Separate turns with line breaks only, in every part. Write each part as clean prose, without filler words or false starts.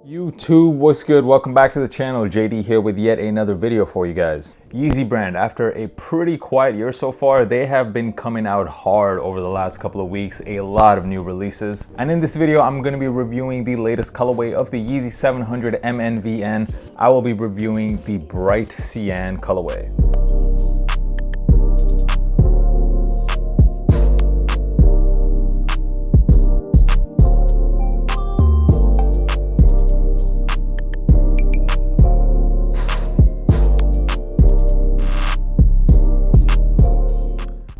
YouTube, what's good? Welcome back to the channel. JD here with yet another video for you guys. Yeezy brand, after a pretty quiet year so far, they have been coming out hard over the last couple of weeks. A lot of new releases. And in this video, I'm going to be reviewing the latest colorway of the Yeezy 700 MNVN. I will be reviewing the Bright Cyan colorway.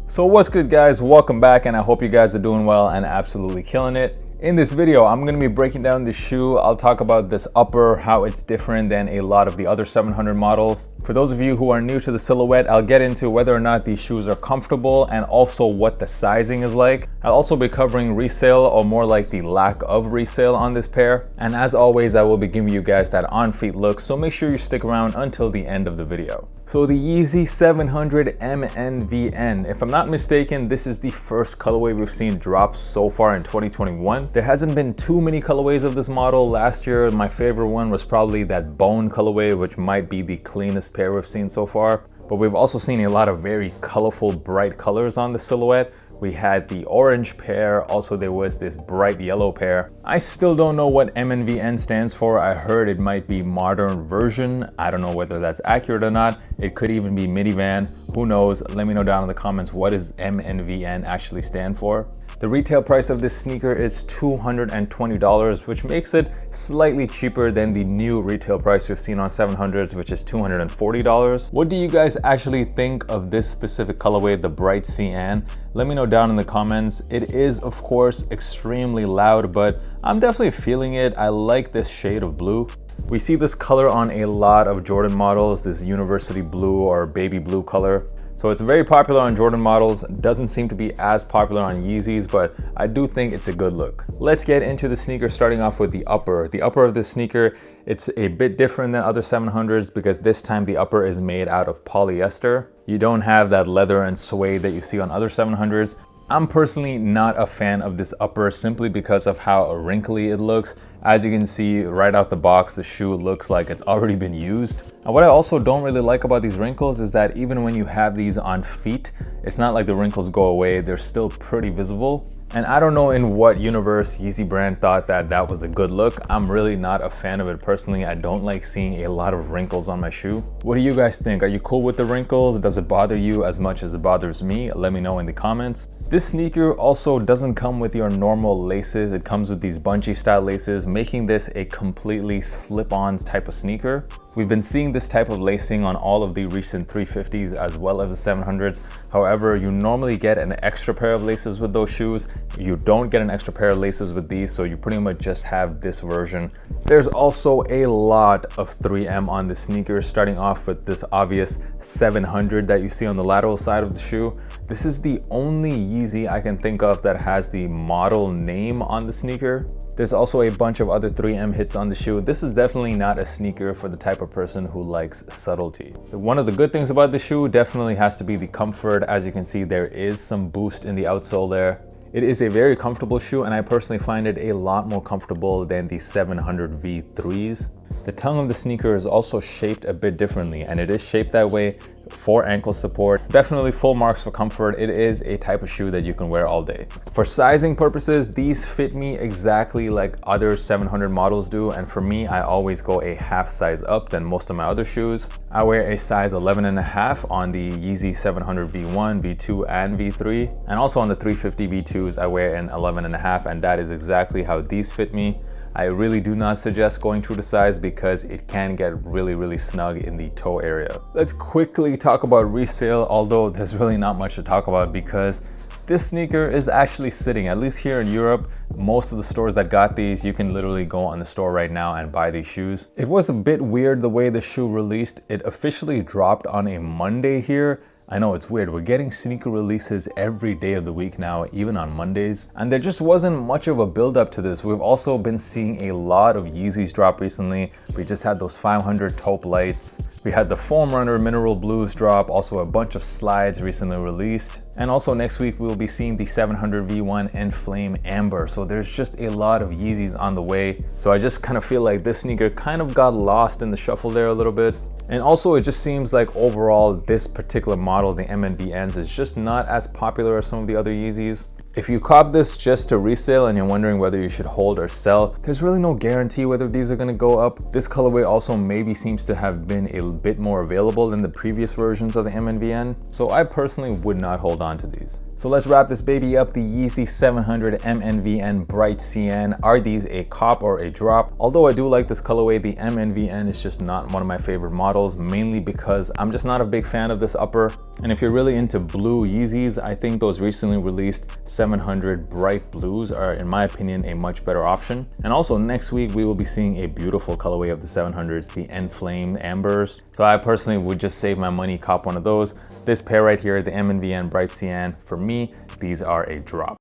So what's good, guys? Welcome back, and I hope you guys are doing well and absolutely killing it. In this video, I'm going to be breaking down the shoe. I'll talk about this upper, how it's different than a lot of the other 700 models. For those of you who are new to the silhouette, I'll get into whether or not these shoes are comfortable and also what the sizing is like. I'll also be covering resale, or more like the lack of resale on this pair. And as always, I will be giving you guys that on-feet look, so make sure you stick around until the end of the video. So the Yeezy 700 MNVN, if I'm not mistaken, this is the first colorway we've seen drop so far in 2021. There hasn't been too many colorways of this model. Last year, my favorite one was probably that bone colorway, which might be the cleanest pair we've seen so far. But we've also seen a lot of very colorful, bright colors on the silhouette. We had the orange pair, also there was this bright yellow pair. I still don't know what MNVN stands for. I heard it might be modern version. I don't know whether that's accurate or not. It could even be minivan. Who knows? Let me know down in the comments, what does MNVN actually stand for? The retail price of this sneaker is $220, which makes it slightly cheaper than the new retail price we've seen on 700s, which is $240. What do you guys actually think of this specific colorway, the Bright Cyan? Let me know down in the comments. It is, of course, extremely loud, but I'm definitely feeling it. I like this shade of blue. We see this color on a lot of Jordan models, this university blue or baby blue color. So it's very popular on Jordan models, doesn't seem to be as popular on Yeezys, but I do think it's a good look. Let's get into the sneaker, starting off with the upper. The upper of this sneaker, it's a bit different than other 700s because this time the upper is made out of polyester. You don't have that leather and suede that you see on other 700s. I'm personally not a fan of this upper simply because of how wrinkly it looks. As you can see right out the box, the shoe looks like it's already been used. And what I also don't really like about these wrinkles is that even when you have these on feet, it's not like the wrinkles go away. They're still pretty visible. And I don't know in what universe Yeezy brand thought that that was a good look. I'm really not a fan of it personally. I don't like seeing a lot of wrinkles on my shoe. What do you guys think? Are you cool with the wrinkles? Does it bother you as much as it bothers me? Let me know in the comments. This sneaker also doesn't come with your normal laces. It comes with these bungee style laces, making this a completely slip-on type of sneaker. We've been seeing this type of lacing on all of the recent 350s as well as the 700s. However, you normally get an extra pair of laces with those shoes. You don't get an extra pair of laces with these, so you pretty much just have this version. There's also a lot of 3M on the sneaker, starting off with this obvious 700 that you see on the lateral side of the shoe. This is the only Yeezy I can think of that has the model name on the sneaker. There's also a bunch of other 3M hits on the shoe. This is definitely not a sneaker for the type of person who likes subtlety. One of the good things about the shoe definitely has to be the comfort. As you can see, there is some boost in the outsole there. It is a very comfortable shoe, and I personally find it a lot more comfortable than the 700 V3s. The tongue of the sneaker is also shaped a bit differently, and it is shaped that way for ankle support. Definitely full marks for comfort. It is a type of shoe that you can wear all day. For sizing purposes, these fit me exactly like other 700 models do, and for me, I always go a half size up than most of my other shoes. I wear a size 11.5 on the Yeezy 700 V1, V2, and V3, and also on the 350 V2s, I wear an 11.5, and that is exactly how these fit me. I really do not suggest going true to size because it can get really snug in the toe area. Let's quickly talk about resale, although there's really not much to talk about because this sneaker is actually sitting, at least here in Europe. Most of the stores that got these, you can literally go on the store right now and buy these shoes. It was a bit weird the way the shoe released. It officially dropped on a Monday here. I know it's weird, we're getting sneaker releases every day of the week now, even on Mondays. And there just wasn't much of a build up to this. We've also been seeing a lot of Yeezys drop recently. We just had those 500 taupe lights. We had the Foam Runner Mineral Blues drop, also a bunch of slides recently released. And also next week, we will be seeing the 700 V1 and Flame Amber. So there's just a lot of Yeezys on the way. So I just kind of feel like this sneaker kind of got lost in the shuffle there a little bit. And also it just seems like overall this particular model, the MNVNs, is just not as popular as some of the other Yeezys. If you cop this just to resale and you're wondering whether you should hold or sell, there's really no guarantee whether these are going to go up. This colorway also maybe seems to have been a bit more available than the previous versions of the MNVN, so I personally would not hold on to these. So let's wrap this baby up. The Yeezy 700 MNVN Bright Cyan. Are these a cop or a drop? Although I do like this colorway, the MNVN is just not one of my favorite models, mainly because I'm just not a big fan of this upper. And if you're really into blue Yeezys, I think those recently released 700 Bright Blues are, in my opinion, a much better option. And also next week, we will be seeing a beautiful colorway of the 700s, the Enflame Ambers. So I personally would just save my money, cop one of those. This pair right here, the MNVN Bright Cyan, for me, these are a drop.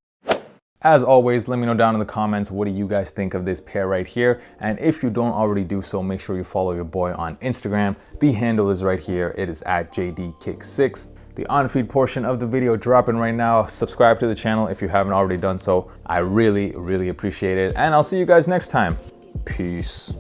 As always, let me know down in the comments, what do you guys think of this pair right here? And if you don't already do so, make sure you follow your boy on Instagram. The handle is right here. It is at JDKick6. The on-feed portion of the video dropping right now. Subscribe to the channel if you haven't already done so. I really, really appreciate it. And I'll see you guys next time. Peace.